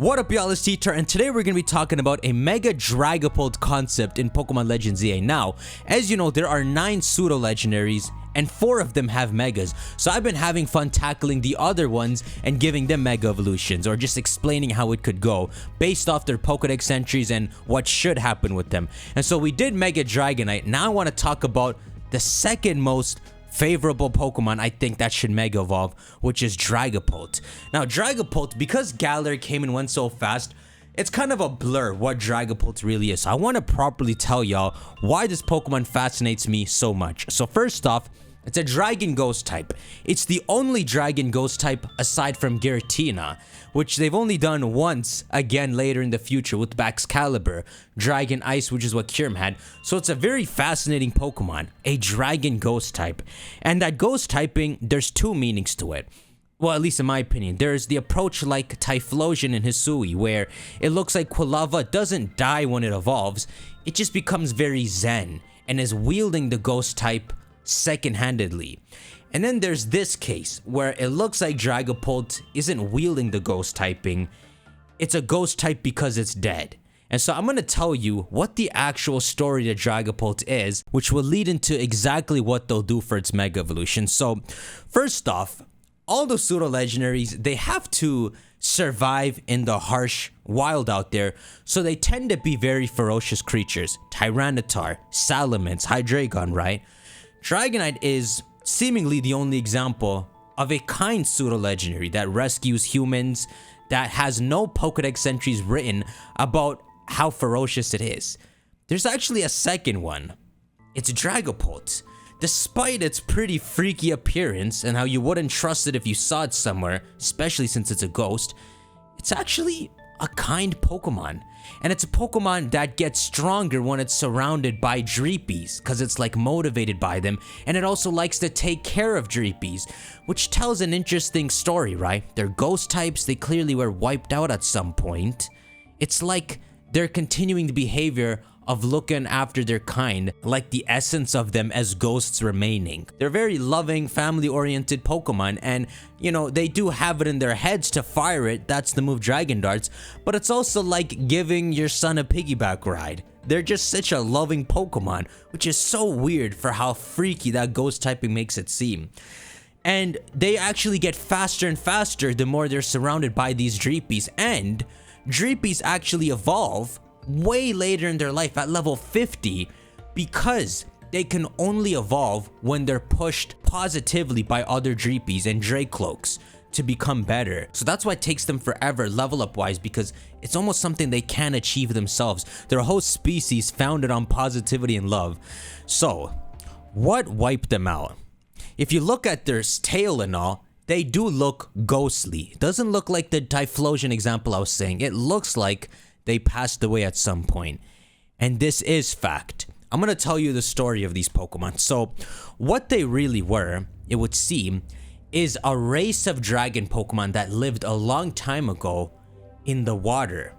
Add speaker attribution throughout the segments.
Speaker 1: What up y'all, it's Ttar, and today we're going to be talking about a Mega Dragapult concept in Pokemon Legends EA. Now, as you know, there are 9 pseudo-legendaries, and 4 of them have Megas, so I've been having fun tackling the other ones and giving them Mega Evolutions, or just explaining how it could go, based off their Pokedex entries and what should happen with them. And so we did Mega Dragonite. Now I want to talk about the second most favorable Pokemon I think that should Mega Evolve, which is Dragapult. Now Dragapult, because Galar came and went so fast, it's kind of a blur what Dragapult really is. So I want to properly tell y'all why this Pokemon fascinates me so much. So first off, it's a Dragon Ghost type. It's the only Dragon Ghost type aside from Giratina, which they've only done once again later in the future with Baxcalibur, Dragon Ice, which is what Kyurem had. So it's a very fascinating Pokemon, a Dragon Ghost type. And that Ghost typing, there's 2 meanings to it. Well, at least in my opinion. There's the approach like Typhlosion in Hisui, where it looks like Quilava doesn't die when it evolves, it just becomes very zen and is wielding the Ghost type second-handedly. And then there's this case where it looks like Dragapult isn't wielding the Ghost typing, it's a Ghost type because it's dead. And so I'm going to tell you what the actual story to Dragapult is, which will lead into exactly what they'll do for its Mega Evolution. So first off, all the pseudo-legendaries, they have to survive in the harsh wild out there, so they tend to be very ferocious creatures. Tyranitar, Salamence, Hydreigon, right? Dragonite is seemingly the only example of a kind pseudo-legendary that rescues humans, that has no Pokedex entries written about how ferocious it is. There's actually a second one. It's Dragapult. Despite its pretty freaky appearance and how you wouldn't trust it if you saw it somewhere, especially since it's a ghost, it's actually a kind Pokemon. And it's a Pokemon that gets stronger when it's surrounded by Dreepies, because it's like motivated by them, and it also likes to take care of Dreepies, which tells an interesting story, right? They're ghost types, they clearly were wiped out at some point. It's like they're continuing the behavior of looking after their kind, like the essence of them as ghosts remaining. They're very loving, family-oriented Pokemon, and you know, they do have it in their heads to fire it, that's the move Dragon Darts, but it's also like giving your son a piggyback ride. They're just such a loving Pokemon, which is so weird for how freaky that ghost typing makes it seem. And they actually get faster and faster the more they're surrounded by these Dreepies, and Dreepies actually evolve way later in their life at level 50 because they can only evolve when they're pushed positively by other Dreepies and Dracloaks to become better. So that's why it takes them forever level up wise, because it's almost something they can't achieve themselves. They're a whole species founded on positivity and love. So what wiped them out? If you look at their tail and all, they do look ghostly. It doesn't look like the Typhlosion example I was saying. It looks like they passed away at some point. And this is fact. I'm going to tell you the story of these Pokemon. So what they really were, it would seem, is a race of dragon Pokemon that lived a long time ago in the water.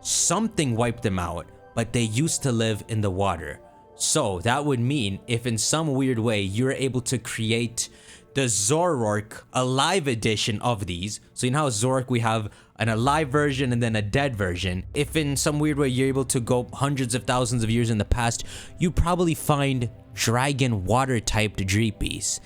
Speaker 1: Something wiped them out, but they used to live in the water. So that would mean if in some weird way you're able to create the Zoroark alive edition of these. So you know how Zoroark we have an alive version and then a dead version. If in some weird way you're able to go hundreds of thousands of years in the past, you probably find dragon water typed Dreepies.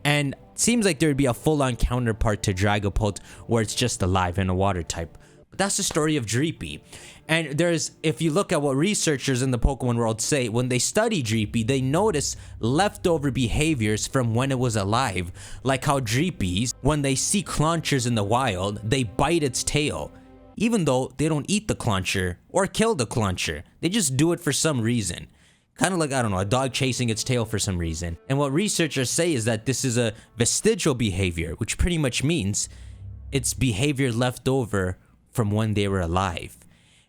Speaker 1: And it seems like there would be a full-on counterpart to Dragapult where it's just alive and a water type. But that's the story of Dreepy. And there's, if you look at what researchers in the Pokemon world say, when they study Dreepy, they notice leftover behaviors from when it was alive. Like how Dreepies, when they see Claunchers in the wild, they bite its tail. Even though they don't eat the Clauncher or kill the Clauncher. They just do it for some reason. Kind of like, I don't know, a dog chasing its tail for some reason. And what researchers say is that this is a vestigial behavior, which pretty much means it's behavior left over from when they were alive.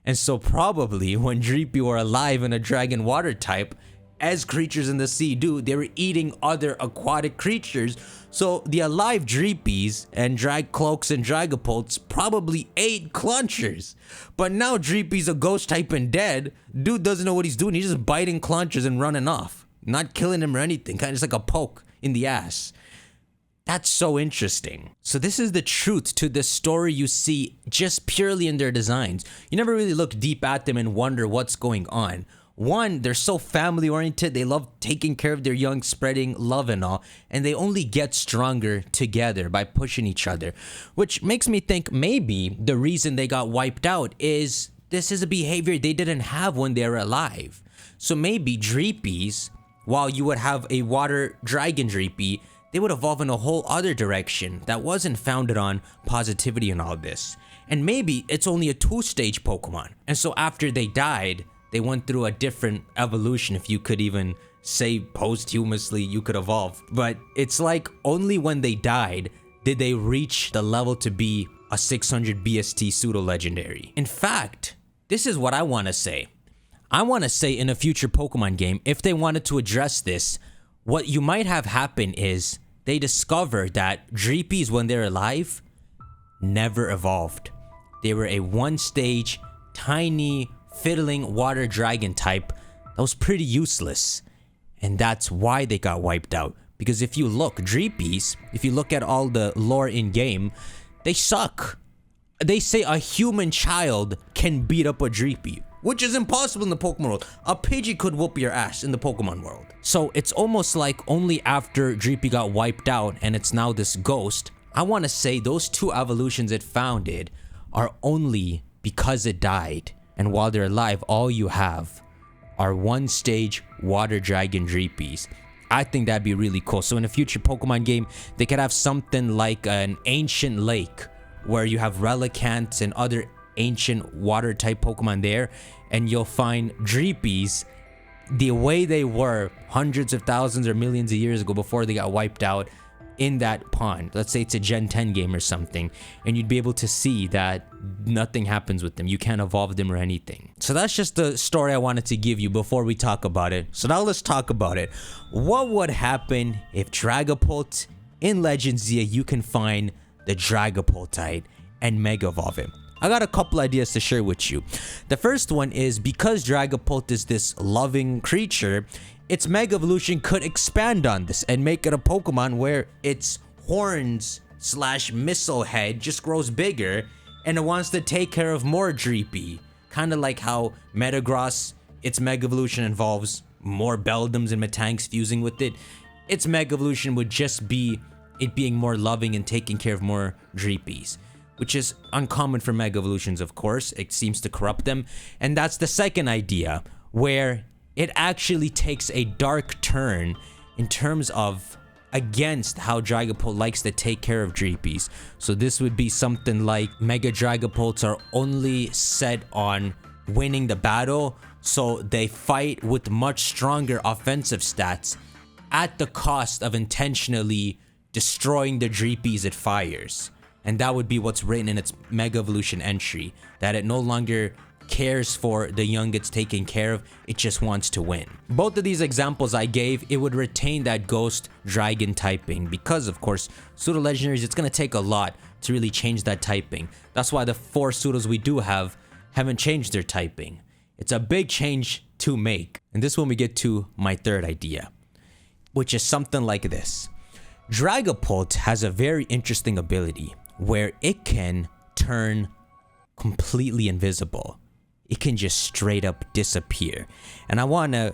Speaker 1: And so probably when Dreepy were alive in a dragon water type, as creatures in the sea do, they were eating other aquatic creatures. So the alive Dreepies and Dragcloaks and Dragapults probably ate Claunchers. But now Dreepy's a ghost type and dead. Dude doesn't know what he's doing. He's just biting Claunchers and running off. Not killing him or anything. Kind of just like a poke in the ass. That's so interesting. So this is the truth to the story you see just purely in their designs. You never really look deep at them and wonder what's going on. One, they're so family oriented, they love taking care of their young, spreading love and all, and they only get stronger together by pushing each other. Which makes me think maybe the reason they got wiped out is this is a behavior they didn't have when they were alive. So maybe Dreepies, while you would have a water dragon Dreepy, they would evolve in a whole other direction that wasn't founded on positivity and all this. And maybe it's only a 2-stage Pokemon. And so after they died, they went through a different evolution, if you could even say posthumously you could evolve. But it's like only when they died did they reach the level to be a 600 BST pseudo legendary. In fact, this is what I want to say. I want to say in a future Pokemon game, if they wanted to address this, what you might have happen is they discovered that Dreepies when they're alive never evolved. They were a 1-stage, tiny, fiddling water dragon type that was pretty useless. And that's why they got wiped out. Because if you look, Dreepies, if you look at all the lore in game, they suck. They say a human child can beat up a Dreepy, which is impossible in the Pokemon world. A Pidgey could whoop your ass in the Pokemon world. So it's almost like only after Dreepy got wiped out and it's now this ghost, I want to say those 2 evolutions it founded are only because it died. And while they're alive, all you have are 1-stage water dragon Dreepies. I think that'd be really cool. So in a future Pokemon game, they could have something like an ancient lake where you have Relicanths and other ancient water type Pokemon there, and you'll find Dreepies the way they were hundreds of thousands or millions of years ago before they got wiped out in that pond. Let's say it's a Gen 10 game or something, and you'd be able to see that nothing happens with them. You can't evolve them or anything. So that's just the story I wanted to give you before we talk about it. So now let's talk about it. What would happen if Dragapult in Legends Z you can find the Dragapultite and Mega Evolve it? I got a couple ideas to share with you. The first one is because Dragapult is this loving creature, its Mega Evolution could expand on this and make it a Pokemon where its horns / missile head just grows bigger and it wants to take care of more Dreepy. Kind of like how Metagross, its Mega Evolution involves more Beldums and Metanks fusing with it. Its Mega Evolution would just be it being more loving and taking care of more Dreepies, which is uncommon for Mega Evolutions, of course. It seems to corrupt them. And that's the second idea, where it actually takes a dark turn in terms of against how Dragapult likes to take care of Dreepies. So this would be something like Mega Dragapults are only set on winning the battle, so they fight with much stronger offensive stats at the cost of intentionally destroying the Dreepies it fires. And that would be what's written in its Mega Evolution entry, that it no longer cares for the young it's taken care of, it just wants to win. Both of these examples I gave, it would retain that ghost dragon typing because, of course, pseudo legendaries, it's going to take a lot to really change that typing. That's why the 4 pseudos we do have haven't changed their typing. It's a big change to make. And this is when we get to my third idea, which is something like this. Dragapult has a very interesting ability where it can turn completely invisible. It can just straight up disappear. And I want to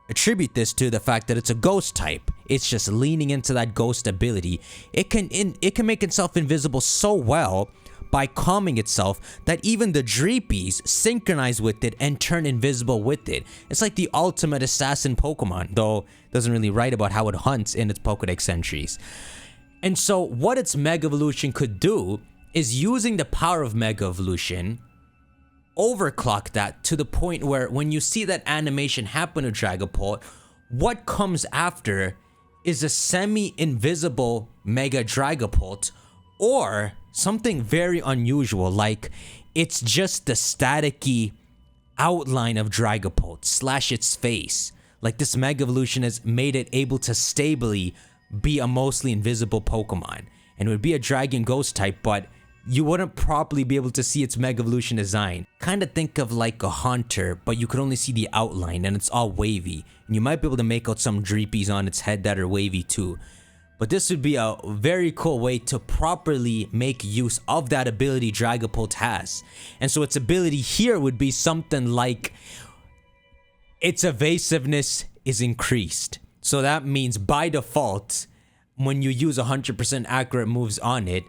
Speaker 1: attribute this to the fact that it's a ghost type. It's just leaning into that ghost ability. It can make itself invisible so well by calming itself that even the Dreepies synchronize with it and turn invisible with it. It's like the ultimate assassin Pokemon, though it doesn't really write about how it hunts in its Pokedex entries. And so what its Mega Evolution could do is, using the power of Mega Evolution, overclock that to the point where when you see that animation happen to Dragapult, what comes after is a semi-invisible Mega Dragapult, or something very unusual, like it's just the staticky outline of Dragapult / its face. Like this Mega Evolution has made it able to stably be a mostly invisible Pokemon. And it would be a Dragon Ghost type, but you wouldn't properly be able to see its Mega Evolution design. Kind of think of like a Haunter, but you could only see the outline and it's all wavy. And you might be able to make out some Dreepies on its head that are wavy too. But this would be a very cool way to properly make use of that ability Dragapult has. And so its ability here would be something like its evasiveness is increased. So that means by default, when you use 100% accurate moves on it,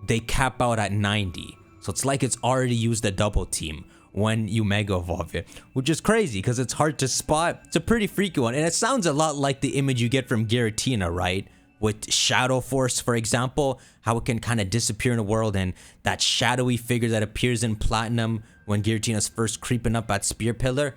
Speaker 1: they cap out at 90. So it's like it's already used a double team when you Mega Evolve it, which is crazy because it's hard to spot. It's a pretty freaky one, and it sounds a lot like the image you get from Giratina, right? With Shadow Force, for example, how it can kind of disappear in the world, and that shadowy figure that appears in Platinum when Giratina's first creeping up at Spear Pillar.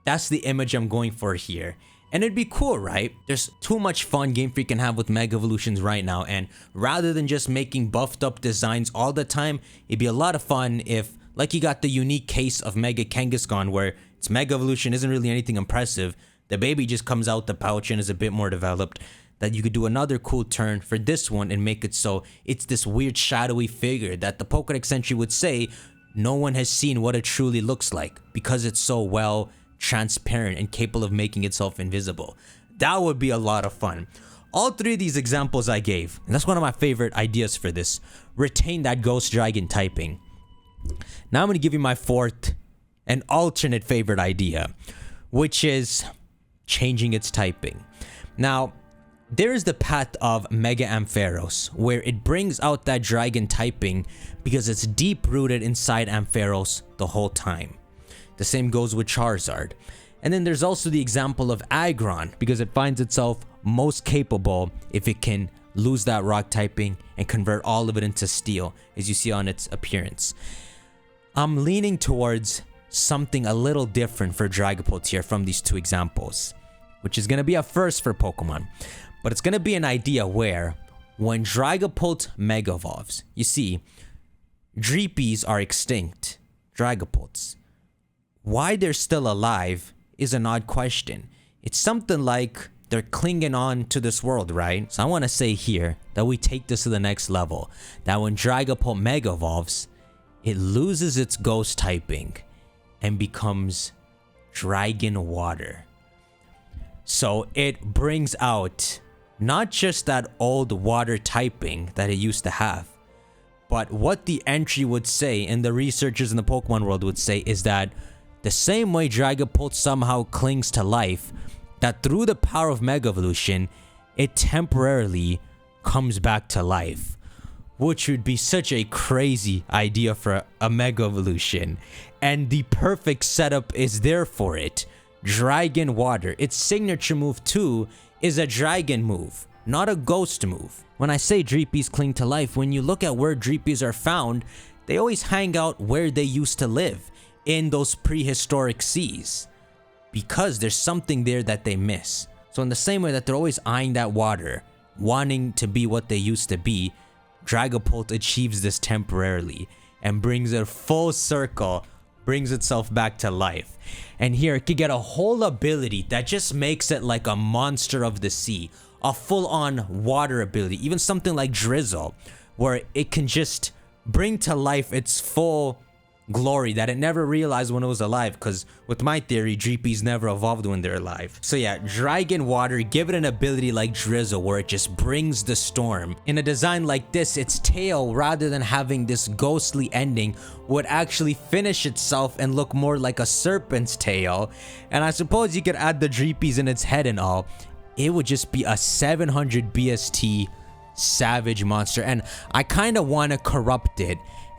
Speaker 1: That's the image I'm going for here. And it'd be cool, right? There's too much fun Game Freak can have with Mega Evolutions right now, and rather than just making buffed up designs all the time, it'd be a lot of fun if, like, you got the unique case of Mega Kangaskhan where its Mega Evolution isn't really anything impressive. The baby just comes out the pouch and is a bit more developed. That you could do another cool turn for this one and make it so it's this weird shadowy figure that the Pokédex entry would say no one has seen what it truly looks like because it's so well transparent and capable of making itself invisible. That would be a lot of fun. All three of these examples I gave, and that's one of my favorite ideas for this, retain that Ghost Dragon typing. Now I'm going to give you my fourth and alternate favorite idea, which is changing its typing. Now, there is the path of Mega Ampharos, where it brings out that dragon typing because it's deep rooted inside Ampharos the whole time. The same goes with Charizard. And then there's also the example of Aggron, because it finds itself most capable if it can lose that rock typing and convert all of it into steel, as you see on its appearance. I'm leaning towards something a little different for Dragapult here from these two examples, which is going to be a first for Pokemon. But it's going to be an idea where, when Dragapult Mega Evolves, you see, Dreepies are extinct, Dragapults. Why they're still alive is an odd question. It's something like they're clinging on to this world, right? So I want to say here that we take this to the next level. That when Dragapult Mega Evolves, it loses its ghost typing and becomes Dragon Water. So it brings out not just that old water typing that it used to have, but what the entry would say and the researchers in the Pokemon world would say is that the same way Dragapult somehow clings to life, that through the power of Mega Evolution, it temporarily comes back to life. Which would be such a crazy idea for a Mega Evolution. And the perfect setup is there for it. Dragon Water. Its signature move too is a dragon move, not a ghost move. When I say Dreepies cling to life, when you look at where Dreepies are found, they always hang out where they used to live, in those prehistoric seas, because there's something there that they miss. So in the same way that they're always eyeing that water, wanting to be what they used to be, Dragapult achieves this temporarily and brings it full circle, brings itself back to life. And here it could get a whole ability that just makes it like a monster of the sea, a full-on water ability, even something like Drizzle, where it can just bring to life its full glory that it never realized when it was alive, because with my theory, Dreepies never evolved when they're alive. So yeah, Dragon Water, give it an ability like Drizzle where it just brings the storm. In a design like this, its tail, rather than having this ghostly ending, would actually finish itself and look more like a serpent's tail. And I suppose you could add the Dreepies in its head and all. It would just be a 700 BST savage monster, and I kind of want to corrupt it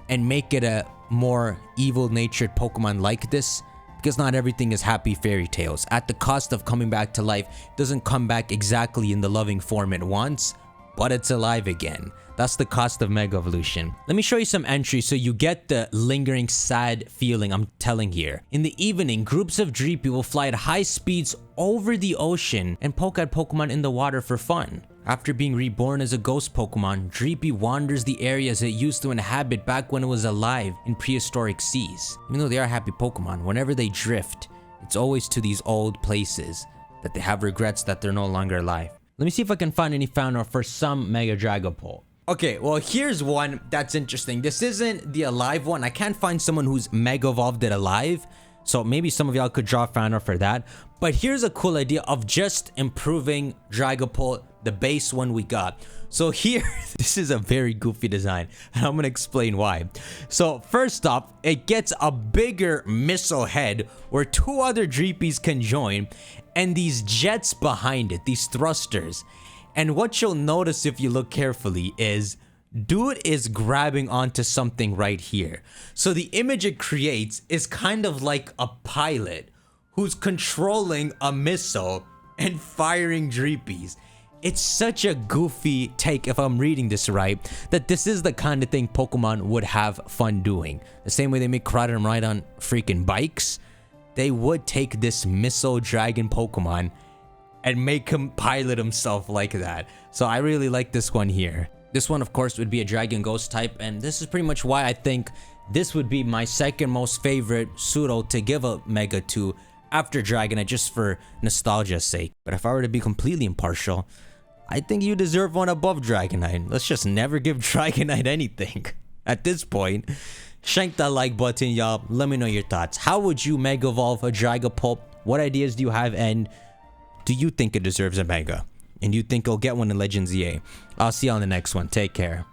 Speaker 1: and make it a more evil-natured Pokemon like this, because not everything is happy fairy tales. At the cost of coming back to life, it doesn't come back exactly in the loving form it wants, but it's alive again. That's the cost of Mega Evolution. Let me show you some entries so you get the lingering sad feeling I'm telling here. In the evening, groups of Dreepy will fly at high speeds over the ocean and poke at Pokemon in the water for fun. After being reborn as a ghost Pokemon, Dreepy wanders the areas it used to inhabit back when it was alive in prehistoric seas. Even though they are happy Pokemon, whenever they drift, it's always to these old places that they have regrets that they're no longer alive. Let me see if I can find any fan art for some Mega Dragapult. Okay, well here's one that's interesting. This isn't the alive one. I can't find someone who's Mega Evolved it alive, So maybe some of y'all could draw fan art for that. But here's a cool idea of just improving Dragapult, the base one we got. So here, this is a very goofy design, and I'm gonna explain why. So first off, it gets a bigger missile head where 2 other Dreepies can join, and these jets behind it, these thrusters. And what you'll notice if you look carefully is dude is grabbing onto something right here. So the image it creates is kind of like a pilot who's controlling a missile and firing Dreepies. It's such a goofy take, if I'm reading this right, that this is the kind of thing Pokemon would have fun doing. The same way they make Kratom ride on freaking bikes, they would take this missile dragon Pokemon and make him pilot himself like that. So I really like this one here. This one, of course, would be a Dragon Ghost type, and this is pretty much why I think this would be my second most favorite pseudo to give a Mega to after Dragonite, just for nostalgia's sake. But if I were to be completely impartial, I think you deserve one above Dragonite. Let's just never give Dragonite anything. At this point, shank that like button, y'all. Let me know your thoughts. How would you Mega Evolve a Dragapult? What ideas do you have? And do you think it deserves a Mega? And do you think it'll get one in Legends EA? I'll see you on the next one. Take care.